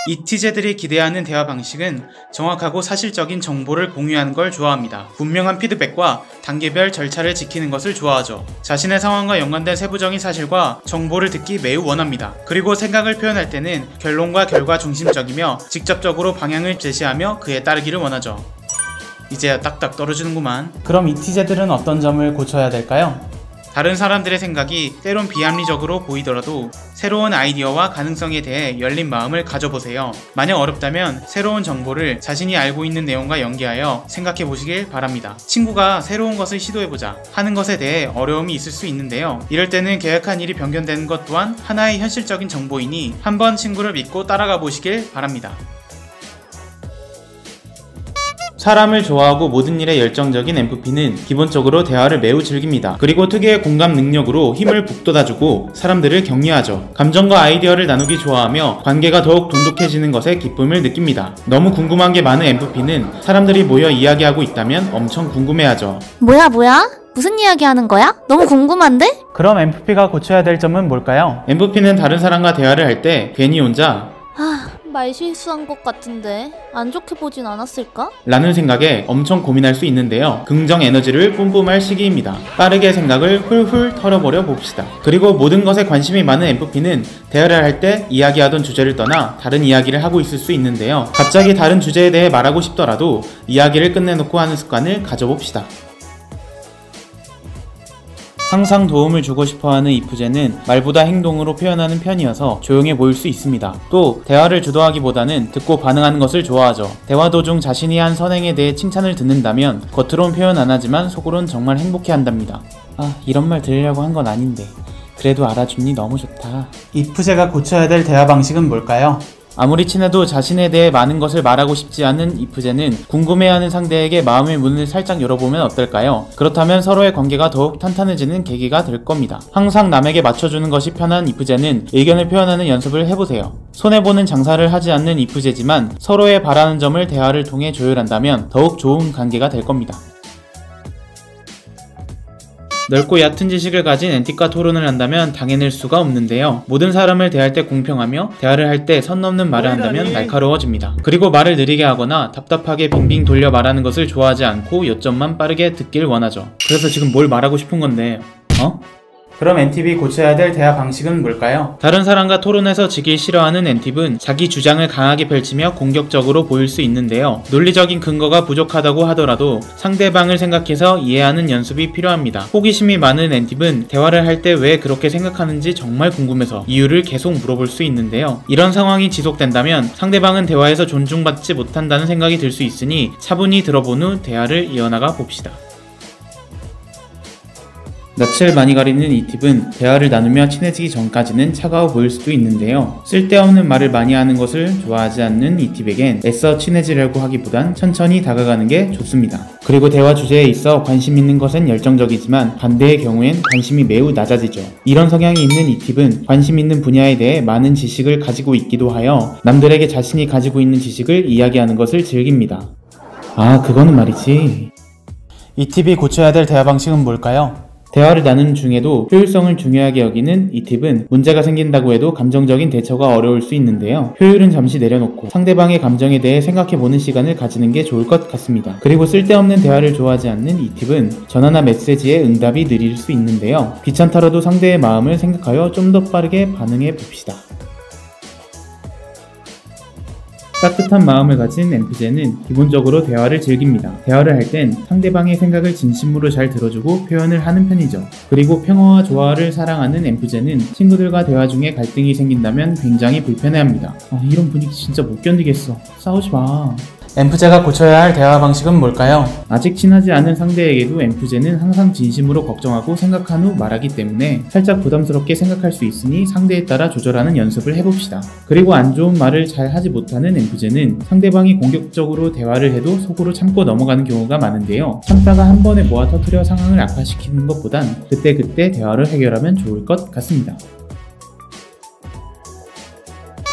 이티제들이 기대하는 대화 방식은 정확하고 사실적인 정보를 공유하는 걸 좋아합니다. 분명한 피드백과 단계별 절차를 지키는 것을 좋아하죠. 자신의 상황과 연관된 세부적인 사실과 정보를 듣기 매우 원합니다. 그리고 생각을 표현할 때는 결론과 결과 중심적이며 직접적으로 방향을 제시하며 그에 따르기를 원하죠. 이제야 딱딱 떨어지는구만. 그럼 이티제들은 어떤 점을 고쳐야 될까요? 다른 사람들의 생각이 때론 비합리적으로 보이더라도 새로운 아이디어와 가능성에 대해 열린 마음을 가져보세요. 만약 어렵다면 새로운 정보를 자신이 알고 있는 내용과 연계하여 생각해 보시길 바랍니다. 친구가 새로운 것을 시도해보자 하는 것에 대해 어려움이 있을 수 있는데요. 이럴 때는 계획한 일이 변경되는 것 또한 하나의 현실적인 정보이니 한번 친구를 믿고 따라가 보시길 바랍니다. 사람을 좋아하고 모든 일에 열정적인 MFP는 기본적으로 대화를 매우 즐깁니다. 그리고 특유의 공감 능력으로 힘을 북돋아주고 사람들을 격려하죠. 감정과 아이디어를 나누기 좋아하며 관계가 더욱 돈독해지는 것에 기쁨을 느낍니다. 너무 궁금한 게 많은 MFP는 사람들이 모여 이야기하고 있다면 엄청 궁금해하죠. 뭐야? 무슨 이야기 하는 거야? 너무 궁금한데? 그럼 MFP가 고쳐야 될 점은 뭘까요? MFP는 다른 사람과 대화를 할 때 괜히 혼자 말 실수한 것 같은데 안 좋게 보진 않았을까? 라는 생각에 엄청 고민할 수 있는데요. 긍정 에너지를 뿜뿜할 시기입니다. 빠르게 생각을 훌훌 털어버려 봅시다. 그리고 모든 것에 관심이 많은 MFP는 대화를 할 때 이야기하던 주제를 떠나 다른 이야기를 하고 있을 수 있는데요. 갑자기 다른 주제에 대해 말하고 싶더라도 이야기를 끝내놓고 하는 습관을 가져봅시다. 항상 도움을 주고 싶어하는 이프제는 말보다 행동으로 표현하는 편이어서 조용해 보일 수 있습니다. 또 대화를 주도하기보다는 듣고 반응하는 것을 좋아하죠. 대화 도중 자신이 한 선행에 대해 칭찬을 듣는다면 겉으론 표현 안 하지만 속으론 정말 행복해한답니다. 이런 말 들으려고 한 건 아닌데 그래도 알아주니 너무 좋다. 이프제가 고쳐야 될 대화 방식은 뭘까요? 아무리 친해도 자신에 대해 많은 것을 말하고 싶지 않은 이프제는 궁금해하는 상대에게 마음의 문을 살짝 열어보면 어떨까요? 그렇다면 서로의 관계가 더욱 탄탄해지는 계기가 될 겁니다. 항상 남에게 맞춰주는 것이 편한 이프제는 의견을 표현하는 연습을 해보세요. 손해보는 장사를 하지 않는 이프제지만 서로의 바라는 점을 대화를 통해 조율한다면 더욱 좋은 관계가 될 겁니다. 넓고 얕은 지식을 가진 엔틱과 토론을 한다면 당해낼 수가 없는데요. 모든 사람을 대할 때 공평하며 대화를 할 때 선 넘는 말을 한다면 날카로워집니다. 그리고 말을 느리게 하거나 답답하게 빙빙 돌려 말하는 것을 좋아하지 않고 요점만 빠르게 듣길 원하죠. 그래서 지금 뭘 말하고 싶은 건데 그럼 엔팁이 고쳐야 될 대화 방식은 뭘까요? 다른 사람과 토론해서 지길 싫어하는 엔팁은 자기 주장을 강하게 펼치며 공격적으로 보일 수 있는데요. 논리적인 근거가 부족하다고 하더라도 상대방을 생각해서 이해하는 연습이 필요합니다. 호기심이 많은 엔팁은 대화를 할 때 왜 그렇게 생각하는지 정말 궁금해서 이유를 계속 물어볼 수 있는데요. 이런 상황이 지속된다면 상대방은 대화에서 존중받지 못한다는 생각이 들 수 있으니 차분히 들어본 후 대화를 이어나가 봅시다. 낯을 많이 가리는 이 팁은 대화를 나누며 친해지기 전까지는 차가워 보일 수도 있는데요. 쓸데없는 말을 많이 하는 것을 좋아하지 않는 이 팁에겐 애써 친해지려고 하기보단 천천히 다가가는 게 좋습니다. 그리고 대화 주제에 있어 관심 있는 것엔 열정적이지만 반대의 경우엔 관심이 매우 낮아지죠. 이런 성향이 있는 이 팁은 관심 있는 분야에 대해 많은 지식을 가지고 있기도 하여 남들에게 자신이 가지고 있는 지식을 이야기하는 것을 즐깁니다. 그거는 말이지. 이 팁이 고쳐야 될 대화 방식은 뭘까요? 대화를 나누는 중에도 효율성을 중요하게 여기는 이 팁은 문제가 생긴다고 해도 감정적인 대처가 어려울 수 있는데요. 효율은 잠시 내려놓고 상대방의 감정에 대해 생각해보는 시간을 가지는 게 좋을 것 같습니다. 그리고 쓸데없는 대화를 좋아하지 않는 이 팁은 전화나 메시지에 응답이 느릴 수 있는데요. 귀찮더라도 상대의 마음을 생각하여 좀 더 빠르게 반응해 봅시다. 따뜻한 마음을 가진 MF제는 기본적으로 대화를 즐깁니다. 대화를 할 땐 상대방의 생각을 진심으로 잘 들어주고 표현을 하는 편이죠. 그리고 평화와 조화를 사랑하는 MF제는 친구들과 대화 중에 갈등이 생긴다면 굉장히 불편해합니다. 이런 분위기 진짜 못 견디겠어. 싸우지 마. MF제가 고쳐야 할 대화 방식은 뭘까요? 아직 친하지 않은 상대에게도 MF제는 항상 진심으로 걱정하고 생각한 후 말하기 때문에 살짝 부담스럽게 생각할 수 있으니 상대에 따라 조절하는 연습을 해봅시다. 그리고 안 좋은 말을 잘 하지 못하는 MF제는 상대방이 공격적으로 대화를 해도 속으로 참고 넘어가는 경우가 많은데요. 참다가 한 번에 모아 터뜨려 상황을 악화시키는 것보단 그때그때 대화를 해결하면 좋을 것 같습니다.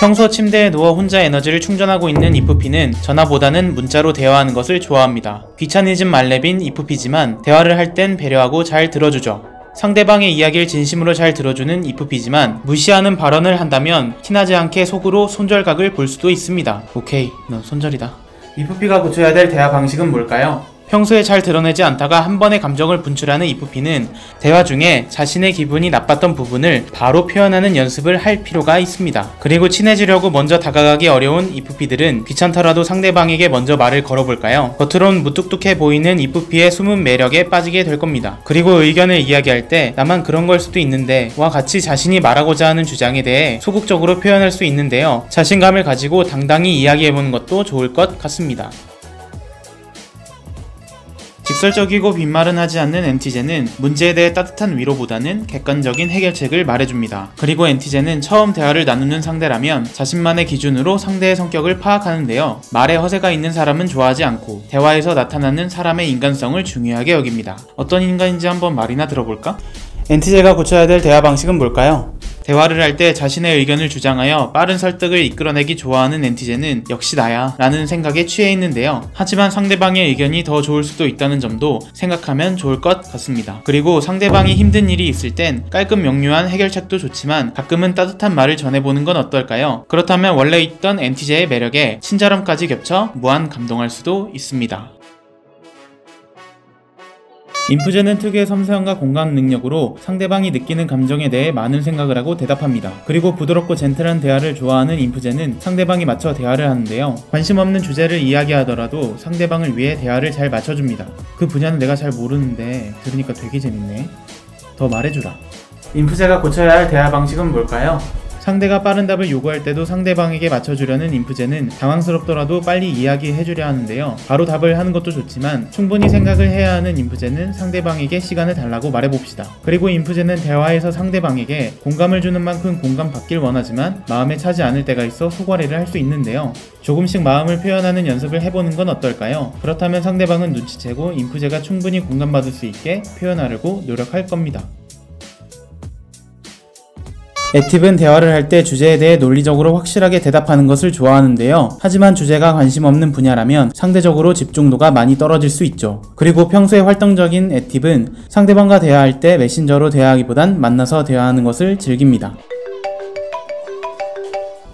평소 침대에 누워 혼자 에너지를 충전하고 있는 이프피는 전화보다는 문자로 대화하는 것을 좋아합니다. 귀차니즘 말레빈 이프피지만 대화를 할 땐 배려하고 잘 들어주죠. 상대방의 이야기를 진심으로 잘 들어주는 EFP지만 무시하는 발언을 한다면 티나지 않게 속으로 손절각을 볼 수도 있습니다. 오케이, 너 손절이다. EFP가 고쳐야 될 대화 방식은 뭘까요? 평소에 잘 드러내지 않다가 한 번의 감정을 분출하는 EFP는 대화 중에 자신의 기분이 나빴던 부분을 바로 표현하는 연습을 할 필요가 있습니다. 그리고 친해지려고 먼저 다가가기 어려운 EFP들은 귀찮더라도 상대방에게 먼저 말을 걸어볼까요? 겉으론 무뚝뚝해 보이는 EFP의 숨은 매력에 빠지게 될 겁니다. 그리고 의견을 이야기할 때 나만 그런 걸 수도 있는데 와 같이 자신이 말하고자 하는 주장에 대해 소극적으로 표현할 수 있는데요. 자신감을 가지고 당당히 이야기해보는 것도 좋을 것 같습니다. 직설적이고 빈말은 하지 않는 NTJ는 문제에 대해 따뜻한 위로보다는 객관적인 해결책을 말해줍니다. 그리고 NTJ는 처음 대화를 나누는 상대라면 자신만의 기준으로 상대의 성격을 파악하는데요. 말에 허세가 있는 사람은 좋아하지 않고 대화에서 나타나는 사람의 인간성을 중요하게 여깁니다. 어떤 인간인지 한번 말이나 들어볼까? NTJ가 고쳐야 될 대화 방식은 뭘까요? 대화를 할 때 자신의 의견을 주장하여 빠른 설득을 이끌어내기 좋아하는 NTJ는 역시 나야 라는 생각에 취해 있는데요. 하지만 상대방의 의견이 더 좋을 수도 있다는 점도 생각하면 좋을 것 같습니다. 그리고 상대방이 힘든 일이 있을 땐 깔끔 명료한 해결책도 좋지만 가끔은 따뜻한 말을 전해보는 건 어떨까요? 그렇다면 원래 있던 NTJ의 매력에 친절함까지 겹쳐 무한 감동할 수도 있습니다. 인프제는 특유의 섬세함과 공감 능력으로 상대방이 느끼는 감정에 대해 많은 생각을 하고 대답합니다. 그리고 부드럽고 젠틀한 대화를 좋아하는 인프제는 상대방이 맞춰 대화를 하는데요. 관심 없는 주제를 이야기하더라도 상대방을 위해 대화를 잘 맞춰줍니다. 그 분야는 내가 잘 모르는데 들으니까 되게 재밌네. 더 말해주라. 인프제가 고쳐야 할 대화 방식은 뭘까요? 상대가 빠른 답을 요구할 때도 상대방에게 맞춰주려는 인프제는 당황스럽더라도 빨리 이야기해주려 하는데요. 바로 답을 하는 것도 좋지만 충분히 생각을 해야 하는 인프제는 상대방에게 시간을 달라고 말해봅시다. 그리고 인프제는 대화에서 상대방에게 공감을 주는 만큼 공감받길 원하지만 마음에 차지 않을 때가 있어 소거래를 할 수 있는데요. 조금씩 마음을 표현하는 연습을 해보는 건 어떨까요? 그렇다면 상대방은 눈치채고 인프제가 충분히 공감받을 수 있게 표현하려고 노력할 겁니다. 액티브는 대화를 할 때 주제에 대해 논리적으로 확실하게 대답하는 것을 좋아하는데요. 하지만 주제가 관심 없는 분야라면 상대적으로 집중도가 많이 떨어질 수 있죠. 그리고 평소에 활동적인 액티브는 상대방과 대화할 때 메신저로 대화하기보단 만나서 대화하는 것을 즐깁니다.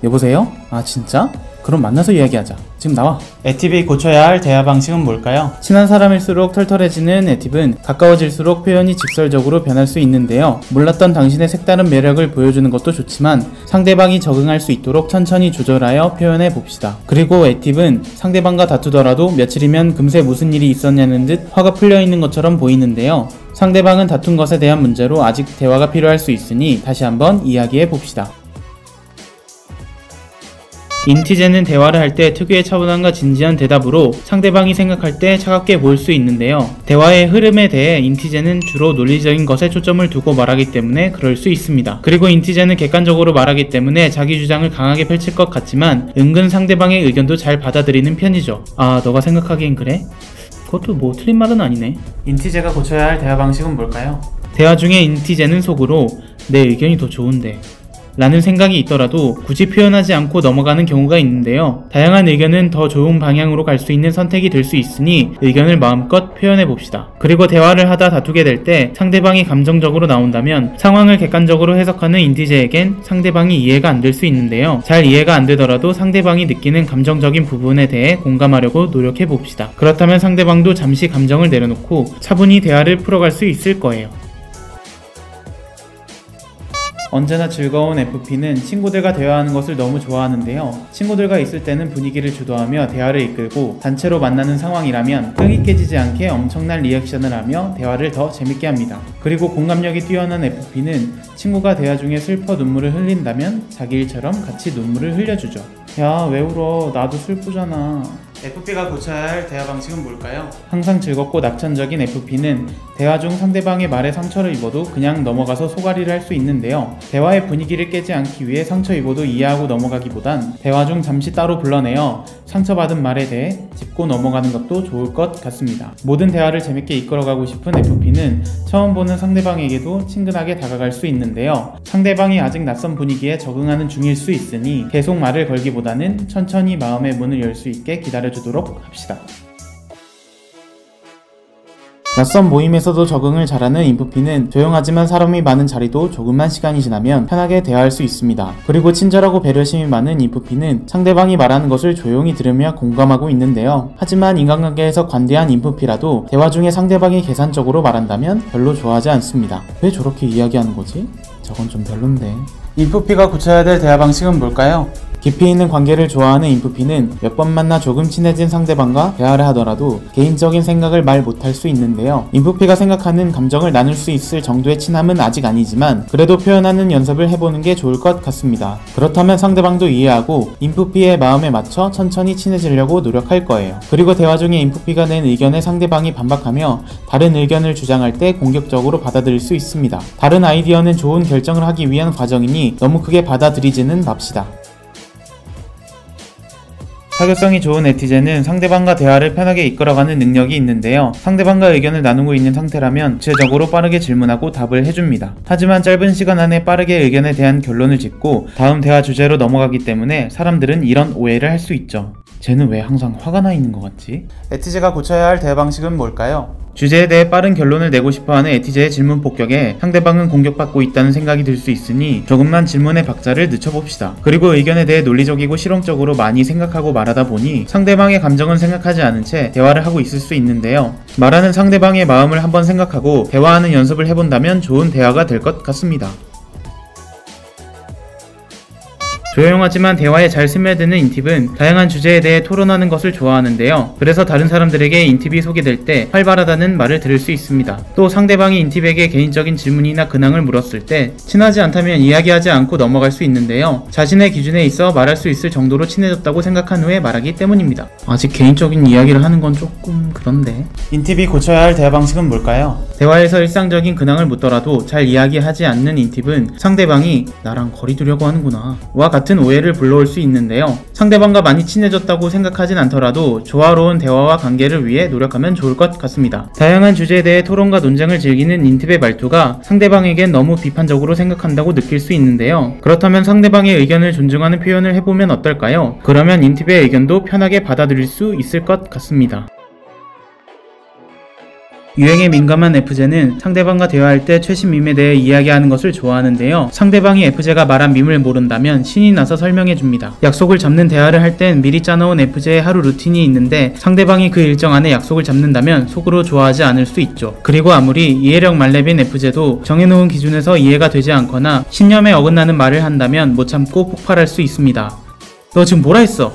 여보세요? 아 진짜? 그럼 만나서 이야기하자. 지금 나와. 액티브가 고쳐야 할 대화 방식은 뭘까요? 친한 사람일수록 털털해지는 액티브는 가까워질수록 표현이 직설적으로 변할 수 있는데요. 몰랐던 당신의 색다른 매력을 보여주는 것도 좋지만 상대방이 적응할 수 있도록 천천히 조절하여 표현해 봅시다. 그리고 액티브는 상대방과 다투더라도 며칠이면 금세 무슨 일이 있었냐는 듯 화가 풀려 있는 것처럼 보이는데요. 상대방은 다툰 것에 대한 문제로 아직 대화가 필요할 수 있으니 다시 한번 이야기해 봅시다. 인티제는 대화를 할 때 특유의 차분함과 진지한 대답으로 상대방이 생각할 때 차갑게 보일 수 있는데요. 대화의 흐름에 대해 인티제는 주로 논리적인 것에 초점을 두고 말하기 때문에 그럴 수 있습니다. 그리고 인티제는 객관적으로 말하기 때문에 자기 주장을 강하게 펼칠 것 같지만 은근 상대방의 의견도 잘 받아들이는 편이죠. 아, 너가 생각하기엔 그래? 그것도 뭐 틀린 말은 아니네. 인티제가 고쳐야 할 대화 방식은 뭘까요? 대화 중에 인티제는 속으로 내 의견이 더 좋은데 라는 생각이 있더라도 굳이 표현하지 않고 넘어가는 경우가 있는데요. 다양한 의견은 더 좋은 방향으로 갈 수 있는 선택이 될 수 있으니 의견을 마음껏 표현해봅시다. 그리고 대화를 하다 다투게 될 때 상대방이 감정적으로 나온다면 상황을 객관적으로 해석하는 인티제에겐 상대방이 이해가 안 될 수 있는데요. 잘 이해가 안 되더라도 상대방이 느끼는 감정적인 부분에 대해 공감하려고 노력해봅시다. 그렇다면 상대방도 잠시 감정을 내려놓고 차분히 대화를 풀어갈 수 있을 거예요. 언제나 즐거운 FP는 친구들과 대화하는 것을 너무 좋아하는데요. 친구들과 있을 때는 분위기를 주도하며 대화를 이끌고 단체로 만나는 상황이라면 끈이 깨지지 않게 엄청난 리액션을 하며 대화를 더 재밌게 합니다. 그리고 공감력이 뛰어난 FP는 친구가 대화 중에 슬퍼 눈물을 흘린다면 자기 일처럼 같이 눈물을 흘려주죠. 야, 왜 울어? 나도 슬프잖아. FP가 고쳐야 할 대화 방식은 뭘까요? 항상 즐겁고 낙천적인 FP는 대화 중 상대방의 말에 상처를 입어도 그냥 넘어가서 소가리를 할 수 있는데요. 대화의 분위기를 깨지 않기 위해 상처 입어도 이해하고 넘어가기보단 대화 중 잠시 따로 불러내어 상처받은 말에 대해 짚고 넘어가는 것도 좋을 것 같습니다. 모든 대화를 재밌게 이끌어가고 싶은 FP는 처음 보는 상대방에게도 친근하게 다가갈 수 있는데요. 상대방이 아직 낯선 분위기에 적응하는 중일 수 있으니 계속 말을 걸기보다는 천천히 마음의 문을 열 수 있게 기다려주도록 합시다. 낯선 모임에서도 적응을 잘하는 인프피는 조용하지만 사람이 많은 자리도 조금만 시간이 지나면 편하게 대화할 수 있습니다. 그리고 친절하고 배려심이 많은 인프피는 상대방이 말하는 것을 조용히 들으며 공감하고 있는데요. 하지만 인간관계에서 관대한 인프피라도 대화 중에 상대방이 계산적으로 말한다면 별로 좋아하지 않습니다. 왜 저렇게 이야기하는 거지? 저건 좀 별론데. 인프피가 고쳐야 될 대화 방식은 뭘까요? 깊이 있는 관계를 좋아하는 인프피는 몇 번 만나 조금 친해진 상대방과 대화를 하더라도 개인적인 생각을 말 못할 수 있는데요. 인프피가 생각하는 감정을 나눌 수 있을 정도의 친함은 아직 아니지만 그래도 표현하는 연습을 해보는 게 좋을 것 같습니다. 그렇다면 상대방도 이해하고 인프피의 마음에 맞춰 천천히 친해지려고 노력할 거예요. 그리고 대화 중에 인프피가 낸 의견에 상대방이 반박하며 다른 의견을 주장할 때 공격적으로 받아들일 수 있습니다. 다른 아이디어는 좋은 결정을 하기 위한 과정이니 너무 크게 받아들이지는 맙시다. 사교성이 좋은 네티즌은 상대방과 대화를 편하게 이끌어가는 능력이 있는데요. 상대방과 의견을 나누고 있는 상태라면 구체적으로 빠르게 질문하고 답을 해줍니다. 하지만 짧은 시간 안에 빠르게 의견에 대한 결론을 짓고 다음 대화 주제로 넘어가기 때문에 사람들은 이런 오해를 할 수 있죠. 쟤는 왜 항상 화가 나 있는 것 같지? 에티제가 고쳐야 할 대화 방식은 뭘까요? 주제에 대해 빠른 결론을 내고 싶어하는 에티제의 질문 폭격에 상대방은 공격받고 있다는 생각이 들 수 있으니 조금만 질문의 박자를 늦춰봅시다. 그리고 의견에 대해 논리적이고 실용적으로 많이 생각하고 말하다 보니 상대방의 감정은 생각하지 않은 채 대화를 하고 있을 수 있는데요. 말하는 상대방의 마음을 한번 생각하고 대화하는 연습을 해본다면 좋은 대화가 될 것 같습니다. 조용하지만 대화에 잘 스며드는 인팁은 다양한 주제에 대해 토론하는 것을 좋아하는데요. 그래서 다른 사람들에게 인팁이 소개될 때 활발하다는 말을 들을 수 있습니다. 또 상대방이 인팁에게 개인적인 질문이나 근황을 물었을 때 친하지 않다면 이야기하지 않고 넘어갈 수 있는데요. 자신의 기준에 있어 말할 수 있을 정도로 친해졌다고 생각한 후에 말하기 때문입니다. 아직 개인적인 이야기를 하는 건 조금 그런데. 인팁이 고쳐야 할 대화 방식은 뭘까요? 대화에서 일상적인 근황을 묻더라도 잘 이야기하지 않는 인팁은 상대방이 나랑 거리 두려고 하는구나 와 같은 오해를 불러올 수 있는데요. 상대방과 많이 친해졌다고 생각하진 않더라도 조화로운 대화와 관계를 위해 노력하면 좋을 것 같습니다. 다양한 주제에 대해 토론과 논쟁을 즐기는 인팁의 말투가 상대방에겐 너무 비판적으로 생각한다고 느낄 수 있는데요. 그렇다면 상대방의 의견을 존중하는 표현을 해보면 어떨까요? 그러면 인팁의 의견도 편하게 받아들일 수 있을 것 같습니다. 유행에 민감한 FJ는 상대방과 대화할 때 최신 밈에 대해 이야기하는 것을 좋아하는데요. 상대방이 FJ가 말한 밈을 모른다면 신이 나서 설명해줍니다. 약속을 잡는 대화를 할 땐 미리 짜놓은 FJ의 하루 루틴이 있는데 상대방이 그 일정 안에 약속을 잡는다면 속으로 좋아하지 않을 수 있죠. 그리고 아무리 이해력 말렙인 FJ도 정해놓은 기준에서 이해가 되지 않거나 신념에 어긋나는 말을 한다면 못 참고 폭발할 수 있습니다. 너 지금 뭐라 했어?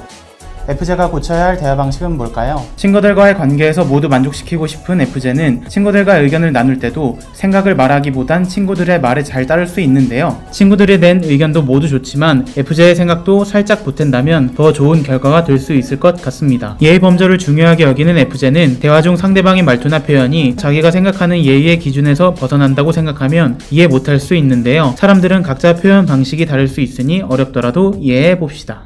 FJ가 고쳐야 할 대화 방식은 뭘까요? 친구들과의 관계에서 모두 만족시키고 싶은 FJ는 친구들과 의견을 나눌 때도 생각을 말하기보단 친구들의 말에 잘 따를 수 있는데요. 친구들이 낸 의견도 모두 좋지만 FJ의 생각도 살짝 보탠다면 더 좋은 결과가 될 수 있을 것 같습니다. 예의 범절을 중요하게 여기는 FJ는 대화 중 상대방의 말투나 표현이 자기가 생각하는 예의의 기준에서 벗어난다고 생각하면 이해 못할 수 있는데요. 사람들은 각자 표현 방식이 다를 수 있으니 어렵더라도 이해해봅시다.